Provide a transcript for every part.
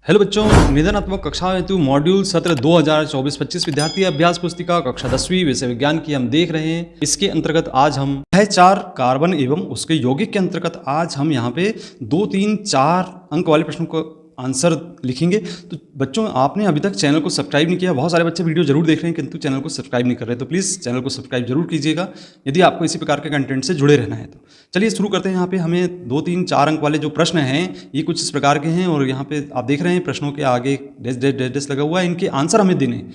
Hello बच्चों, निदानात्मक कक्षा हेतु मॉड्यूल सत्र 2024-25 विद्यार्थी अभ्यास पुस्तिका कक्षा 10वीं विषय विज्ञान की हम देख रहे हैं। इसके अंतर्गत आज हम 4 कार्बन एवं उसके यौगिक के अंतर्गत आज हम यहाँ पे 2, 3, 4 अंक वाले प्रश्नों को आंसर लिखेंगे। तो बच्चों, आपने अभी तक चैनल को सब्सक्राइब नहीं किया। बहुत सारे बच्चे वीडियो जरूर देख रहे हैं किंतु चैनल को सब्सक्राइब नहीं कर रहे, तो प्लीज़ चैनल को सब्सक्राइब जरूर कीजिएगा यदि आपको इसी प्रकार के कंटेंट से जुड़े रहना है। तो चलिए शुरू करते हैं। यहाँ पे हमें 2, 3, 4 अंक वाले जो प्रश्न हैं ये कुछ इस प्रकार के हैं और यहाँ पे आप देख रहे हैं प्रश्नों के आगे डैश डैश डैश डैश लगा हुआ है, इनके आंसर हमें देने हैं।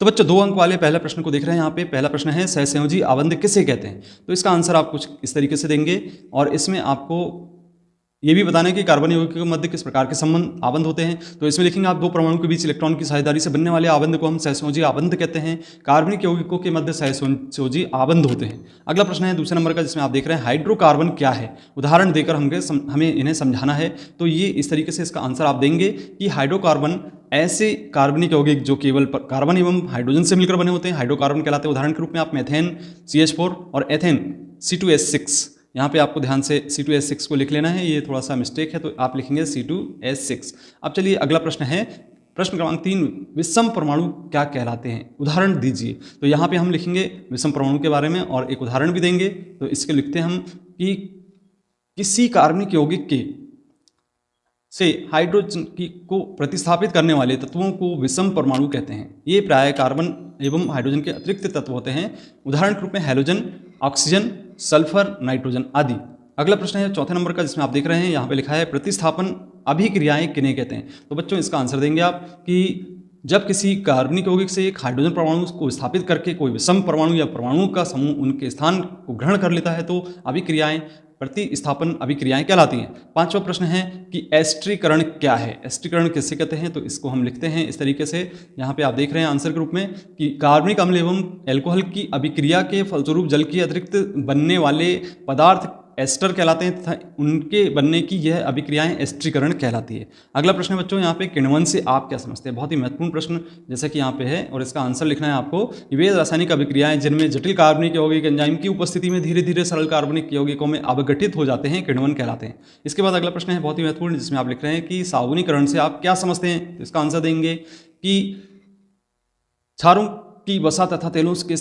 तो बच्चों 2 अंक वाले पहला प्रश्न को देख रहे हैं। यहाँ पे पहला प्रश्न है सहसंयोजी आबंध किसे कहते हैं। तो इसका आंसर आप कुछ इस तरीके से देंगे और इसमें आपको ये भी बताना है कि कार्बन यौगिकों के मध्य किस प्रकार के संबंध आबंध होते हैं। तो इसमें लिखेंगे आप 2 परमाणु के बीच इलेक्ट्रॉन की साझेदारी से बनने वाले आबंध को हम सहसंयोजी आबंध कहते हैं। कार्बनिक यौगिकों के मध्य सहसंयोजी आबंध होते हैं। अगला प्रश्न है दूसरे नंबर का, जिसमें आप देख रहे हैं हाइड्रोकार्बन क्या है। उदाहरण देकर हमें इन्हें समझाना है। तो ये इस तरीके से इसका आंसर आप देंगे कि हाइड्रोकार्बन ऐसे कार्बनिक यौगिक जो केवल कार्बन एवं हाइड्रोजन से मिलकर बने होते हैं हाइड्रोकार्बन कहलाते हैं। उदाहरण के रूप में आप मेथेन CH4 और एथेन C2H6, यहाँ पे आपको ध्यान से C2H6 को लिख लेना है, ये थोड़ा सा मिस्टेक है तो आप लिखेंगे C2H6। अब चलिए अगला प्रश्न है प्रश्न क्रमांक 3, विषम परमाणु क्या कहलाते हैं, उदाहरण दीजिए। तो यहाँ पे हम लिखेंगे विषम परमाणु के बारे में और एक उदाहरण भी देंगे। तो इसके लिखते हैं हम कि किसी कार्बनिक यौगिक के से हाइड्रोजन को प्रतिस्थापित करने वाले तत्वों को विषम परमाणु कहते हैं। ये प्राय कार्बन एवं हाइड्रोजन के अतिरिक्त तत्व होते हैं। उदाहरण के रूप में हैलोजन, ऑक्सीजन, सल्फर, नाइट्रोजन आदि। अगला प्रश्न है चौथे नंबर का, जिसमें आप देख रहे हैं यहाँ पे लिखा है प्रतिस्थापन अभिक्रियाएं किन्हें कहते हैं। तो बच्चों इसका आंसर देंगे आप कि जब किसी कार्बनिक यौगिक से एक हाइड्रोजन परमाणु को स्थापित करके कोई विषम परमाणु या परमाणु का समूह उनके स्थान को ग्रहण कर लेता है तो अभिक्रियाएं प्रतिस्थापन अभिक्रियाएं कहलाती हैं। 5वां प्रश्न है कि एस्टरीकरण क्या है। एस्टरीकरण किससे कहते हैं। तो इसको हम लिखते हैं इस तरीके से, यहाँ पे आप देख रहे हैं आंसर के रूप में कि कार्बनिक अम्ल एवं एल्कोहल की अभिक्रिया के फलस्वरूप जल के अतिरिक्त बनने वाले पदार्थ एस्टर कहलाते हैं तथा उनके बनने की यह अभिक्रियाएं एस्टरीकरण कहलाती है। अगला प्रश्न है बच्चों, यहाँ पे किण्वन से आप क्या समझते हैं। बहुत ही महत्वपूर्ण प्रश्न जैसा कि यहाँ पे है और इसका आंसर लिखना है आपको। वे रासायनिक अभिक्रियाएं जिनमें जटिल कार्बनिक यौगिक एंजाइम की उपस्थिति में धीरे धीरे सरल कार्बनिक यौगिकों में अवगठित हो जाते हैं, किण्वन कहलाते हैं। इसके बाद अगला प्रश्न है बहुत ही महत्वपूर्ण, जिसमें आप लिख रहे हैं कि साबुनीकरण से आप क्या समझते हैं। तो इसका आंसर देंगे कि क्षारों की वसा तथा तेलों के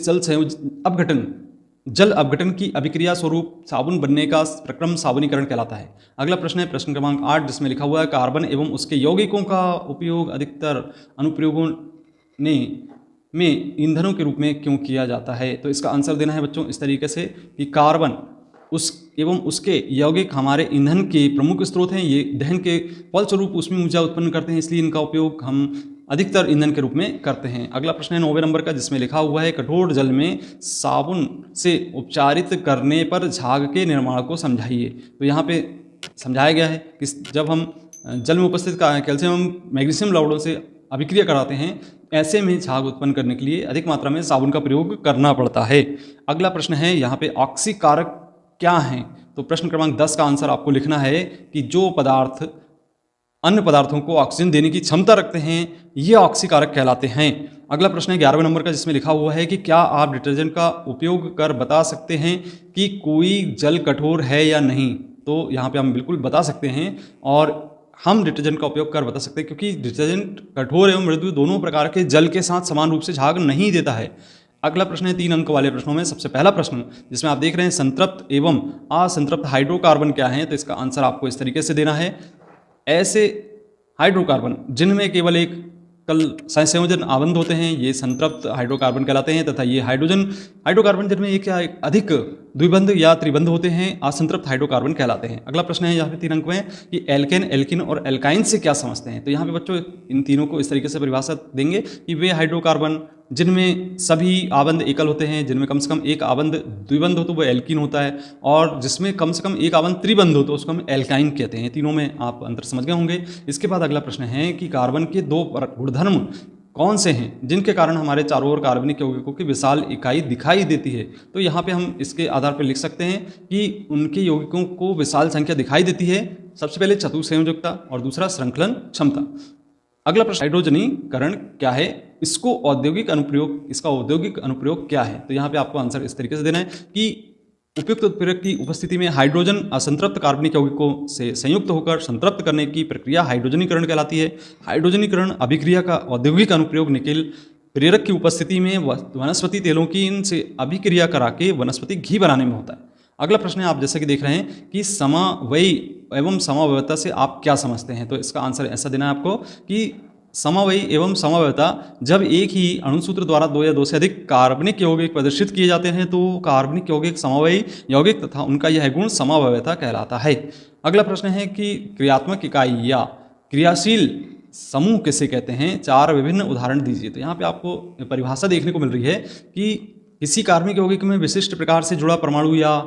जल अपघटन की अभिक्रिया स्वरूप साबुन बनने का प्रक्रम साबुनीकरण कहलाता है। अगला प्रश्न है प्रश्न क्रमांक 8, जिसमें लिखा हुआ है कार्बन एवं उसके यौगिकों का उपयोग अधिकतर अनुप्रयोगों में ईंधनों के रूप में क्यों किया जाता है। तो इसका आंसर देना है बच्चों इस तरीके से कि कार्बन एवं उसके यौगिक हमारे ईंधन के प्रमुख स्रोत हैं। ये दहन के फलस्वरूप उसमें ऊर्जा उत्पन्न करते हैं, इसलिए इनका उपयोग हम अधिकतर ईंधन के रूप में करते हैं। अगला प्रश्न है 9वें नंबर का, जिसमें लिखा हुआ है कठोर जल में साबुन से उपचारित करने पर झाग के निर्माण को समझाइए। तो यहाँ पे समझाया गया है कि जब हम जल में उपस्थित कैल्शियम मैग्नीशियम लवणों से अभिक्रिया कराते हैं, ऐसे में झाग उत्पन्न करने के लिए अधिक मात्रा में साबुन का प्रयोग करना पड़ता है। अगला प्रश्न है यहाँ पे ऑक्सीकारक क्या हैं। तो प्रश्न क्रमांक 10 का आंसर आपको लिखना है कि जो पदार्थ अन्य पदार्थों को ऑक्सीजन देने की क्षमता रखते हैं ये ऑक्सीकारक कहलाते हैं। अगला प्रश्न है 11वें नंबर का, जिसमें लिखा हुआ है कि क्या आप डिटर्जेंट का उपयोग कर बता सकते हैं कि कोई जल कठोर है या नहीं। तो यहाँ पे हम बिल्कुल बता सकते हैं और हम डिटर्जेंट का उपयोग कर बता सकते हैं क्योंकि डिटर्जेंट कठोर एवं मृदु दोनों प्रकार के जल के साथ समान रूप से झाग नहीं देता है। अगला प्रश्न है 3 अंक वाले प्रश्नों में सबसे पहला प्रश्न, जिसमें आप देख रहे हैं संतृप्त एवं असंतृप्त हाइड्रोकार्बन क्या है। तो इसका आंसर आपको इस तरीके से देना है, ऐसे हाइड्रोकार्बन जिनमें केवल एक सहसंयोजन आबंध होते हैं ये संतृप्त हाइड्रोकार्बन कहलाते हैं तथा ये हाइड्रोकार्बन जिनमें एक या अधिक द्विबंध या त्रिबंध होते हैं असंतृप्त हाइड्रोकार्बन कहलाते हैं। अगला प्रश्न है यहाँ पे 3 अंक में कि एल्केन, एल्किन और एल्काइन से क्या समझते हैं। तो यहाँ पे बच्चों इन तीनों को इस तरीके से परिभाषा देंगे कि वे हाइड्रोकार्बन जिनमें सभी आबंध एकल होते हैं, जिनमें कम से कम एक आबंध द्विबंध हो तो वो एल्किन होता है और जिसमें कम से कम एक आबंध त्रिबंध हो तो उसको हम एल्काइन कहते हैं। तीनों में आप अंतर समझ गए होंगे। इसके बाद अगला प्रश्न है कि कार्बन के 2 गुणधर्म कौन से हैं जिनके कारण हमारे चारों ओर कार्बनिक यौगिकों की विशाल इकाई दिखाई देती है। तो यहाँ पे हम इसके आधार पर लिख सकते हैं कि उनके यौगिकों को विशाल संख्या दिखाई देती है। सबसे पहले चतुसंयोजकता और दूसरा श्रृंखलन क्षमता। अगला प्रश्न हाइड्रोजनीकरण क्या है, इसका औद्योगिक अनुप्रयोग क्या है। तो यहाँ पे आपको आंसर इस तरीके से देना है कि उपयुक्त उत्प्रेरक की उपस्थिति में हाइड्रोजन असंतृप्त कार्बनिक यौगिकों से संयुक्त होकर संतृप्त करने की प्रक्रिया हाइड्रोजनीकरण कहलाती है। हाइड्रोजनीकरण अभिक्रिया का औद्योगिक अनुप्रयोग निकेल प्रेरक की उपस्थिति में वनस्पति तेलों की इनसे अभिक्रिया करा के वनस्पति घी बनाने में होता है। अगला प्रश्न है, आप जैसे कि देख रहे हैं कि समवायी एवं समवायता से आप क्या समझते हैं। तो इसका आंसर ऐसा देना है आपको कि समवायी एवं समवायता जब एक ही अणुसूत्र द्वारा दो या दो से अधिक कार्बनिक यौगिक प्रदर्शित किए जाते हैं तो कार्बनिक यौगिक समवायी यौगिक तथा उनका यह गुण समवायता कहलाता है। अगला प्रश्न है कि क्रियात्मक इकाई या क्रियाशील समूह किसे कहते हैं, 4 विभिन्न उदाहरण दीजिए। तो यहाँ पे आपको परिभाषा देखने को मिल रही है कि किसी कार्बनिक यौगिक में विशिष्ट प्रकार से जुड़ा परमाणु या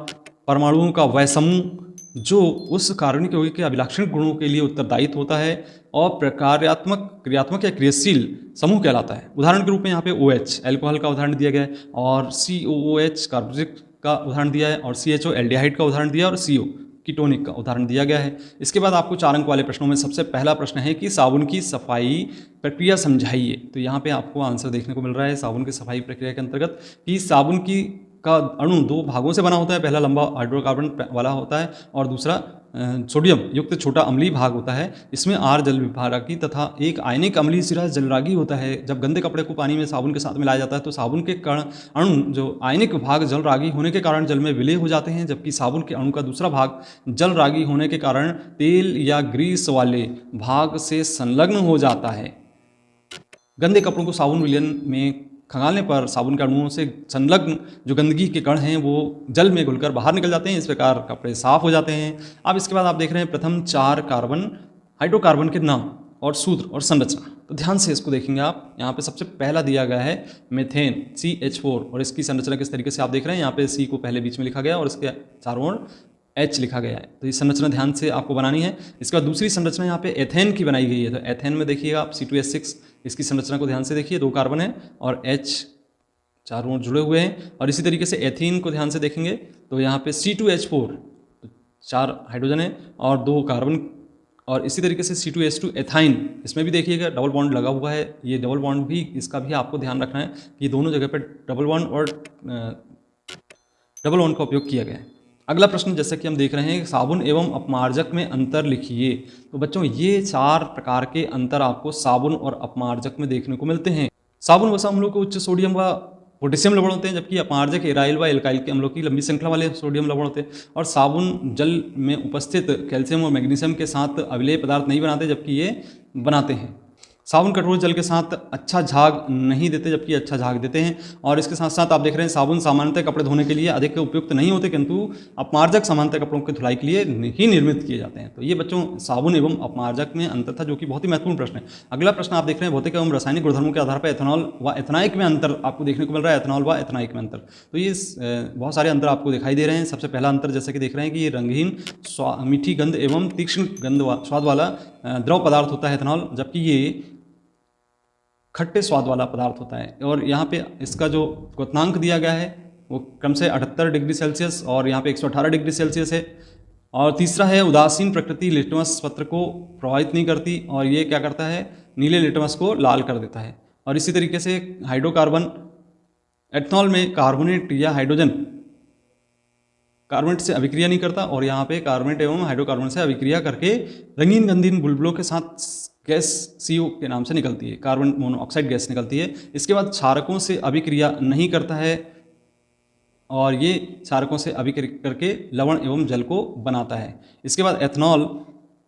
परमाणुओं का वह समूह जो उस कार्बनिक यौगिक के अभिलाक्षणिक गुणों के लिए उत्तरदायित्व होता है और क्रियात्मक या क्रियाशील समूह कहलाता है। उदाहरण के रूप में यहाँ पे OH एल्कोहल का उदाहरण दिया गया है और COOH कार्बोक्सिलिक का उदाहरण दिया है और CHO एल्डिहाइड का उदाहरण दिया और CO कीटोनिक का उदाहरण दिया गया है। इसके बाद आपको 4 अंक वाले प्रश्नों में सबसे पहला प्रश्न है कि साबुन की सफाई प्रक्रिया समझाइए। तो यहाँ पे आपको आंसर देखने को मिल रहा है साबुन की सफाई प्रक्रिया के अंतर्गत कि साबुन का अणु 2 भागों से बना होता है। पहला लंबा हाइड्रोकार्बन वाला होता है और दूसरा सोडियम युक्त छोटा अम्लीय भाग होता है। इसमें R जल विभारकी तथा एक आयनिक अम्लीय सिरा जलरागी होता है। जब गंदे कपड़े को पानी में साबुन के साथ मिलाया जाता है तो साबुन के कण अणु जो आयनिक भाग जलरागी होने के कारण जल में विलय हो जाते हैं, जबकि साबुन के अणु का दूसरा भाग जलरागी होने के कारण तेल या ग्रीस वाले भाग से संलग्न हो जाता है। गंदे कपड़ों को साबुन विलयन में खंगालने पर साबुन के अणुओं से संलग्न जो गंदगी के कण हैं वो जल में घुलकर बाहर निकल जाते हैं। इस प्रकार कपड़े साफ हो जाते हैं। अब इसके बाद आप देख रहे हैं प्रथम 4 हाइड्रोकार्बन के नाम और सूत्र और संरचना। तो ध्यान से इसको देखेंगे आप। यहाँ पे सबसे पहला दिया गया है मेथेन CH4 और इसकी संरचना किस तरीके से आप देख रहे हैं। यहाँ पे C को पहले बीच में लिखा गया और इसके चारों ओर H लिखा गया है। तो ये संरचना ध्यान से आपको बनानी है। इसके बाद दूसरी संरचना यहाँ पे एथेन की बनाई गई है। तो एथेन में देखिएगा आप C2H6, इसकी संरचना को ध्यान से देखिए, 2 कार्बन है और H चारों ओर जुड़े हुए हैं। और इसी तरीके से एथीन को ध्यान से देखेंगे तो यहाँ पे C2H4 तो 4 हाइड्रोजन है और 2 कार्बन। और इसी तरीके से C2H2 एथाइन, इसमें भी देखिएगा डबल बॉन्ड लगा हुआ है। ये डबल बॉन्ड भी, इसका भी आपको ध्यान रखना है कि दोनों जगह पर डबल बॉन्ड का उपयोग किया गया है। अगला प्रश्न जैसे कि हम देख रहे हैं साबुन एवं अपमार्जक में अंतर लिखिए। तो बच्चों ये 4 प्रकार के अंतर आपको साबुन और अपमार्जक में देखने को मिलते हैं। साबुन वसा अम्लों के उच्च सोडियम व पोटेशियम लवण होते हैं, जबकि अपमार्जक एराइल व एल्काइल के अम्लों की लंबी श्रृंखला वाले सोडियम लवण होते हैं। और साबुन जल में उपस्थित कैल्शियम और मैग्नीशियम के साथ अविलेय पदार्थ नहीं बनाते, जबकि ये बनाते हैं। साबुन कठोर जल के साथ अच्छा झाग नहीं देते, जबकि अच्छा झाग देते हैं। और इसके साथ साथ आप देख रहे हैं साबुन सामान्यतः कपड़े धोने के लिए अधिक उपयुक्त नहीं होते, किंतु अपमार्जक सामान्यतः कपड़ों की धुलाई के लिए ही निर्मित किए जाते हैं। तो ये बच्चों साबुन एवं अपमार्जक में अंतर था, जो कि बहुत ही महत्वपूर्ण प्रश्न है। अगला प्रश्न आप देख रहे हैं भौतिक एवं रासायनिक गुणधर्मों के आधार पर एथेनॉल व एथेनाइक में अंतर आपको देखने को मिल रहा है। एथेनॉल व एथेनाइक में अंतर, तो ये बहुत सारे अंतर आपको दिखाई दे रहे हैं। सबसे पहला अंतर जैसे कि देख रहे हैं कि ये रंगहीन मीठी गंध एवं तीक्ष्ण स्वाद वाला द्रव पदार्थ होता है एथेनॉल, जबकि ये खट्टे स्वाद वाला पदार्थ होता है। और यहाँ पे इसका जो क्वथनांक दिया गया है वो क्रम से 78 डिग्री सेल्सियस और यहाँ पे 118 डिग्री सेल्सियस है। और तीसरा है उदासीन प्रकृति लिटमस पत्र को प्रभावित नहीं करती और ये क्या करता है, नीले लिटमस को लाल कर देता है। और इसी तरीके से हाइड्रोकार्बन एथनॉल में कार्बोनेट या हाइड्रोजन कार्बोनेट से अभिक्रिया नहीं करता और यहाँ पे कार्बोनेट एवं हाइड्रोकार्बन से अभिक्रिया करके रंगीन गंधीन बुलबुलों के साथ गैस CO के नाम से निकलती है, कार्बन मोनोऑक्साइड गैस निकलती है। इसके बाद क्षारकों से अभिक्रिया नहीं करता है और ये क्षारकों से अभिक्रिया करके लवण एवं जल को बनाता है। इसके बाद एथनॉल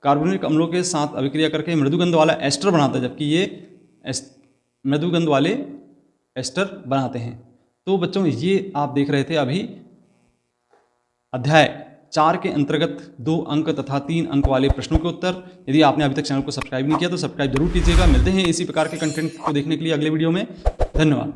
कार्बोनिक अम्लों के साथ अभिक्रिया करके मृदुगंध वाला एस्टर बनाता है, जबकि ये मृदुगंध वाले एस्टर बनाते हैं। तो बच्चों ये आप देख रहे थे अभी अध्याय 4 के अंतर्गत 2 अंक तथा 3 अंक वाले प्रश्नों के उत्तर। यदि आपने अभी तक चैनल को सब्सक्राइब नहीं किया तो सब्सक्राइब जरूर कीजिएगा। मिलते हैं इसी प्रकार के कंटेंट को देखने के लिए अगले वीडियो में। धन्यवाद।